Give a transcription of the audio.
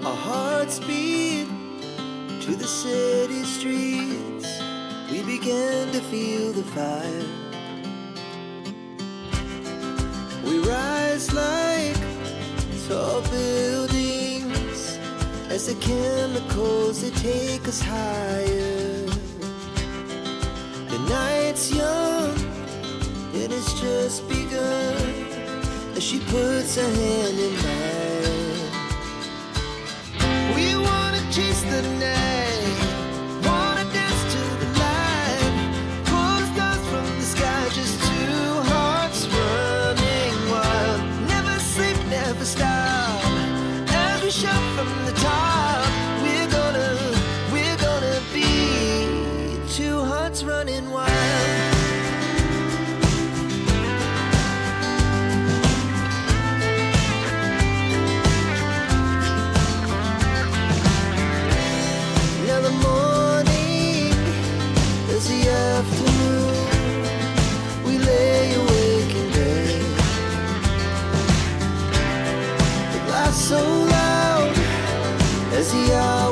Our hearts beat to the city streets. We began to feel the fire. We rise like tall buildings as the chemicals, they take us higher. The night's young and it's just begun as she puts her hand in mine. We wanna chase the night, wanna dance to the light, pull stars from the sky, just two hearts running wild. Never sleep, never stop, as we shout from the top. We're gonna be two hearts running wild. The morning is the afternoon. We lay awake in bed. The laughs so loud as the hours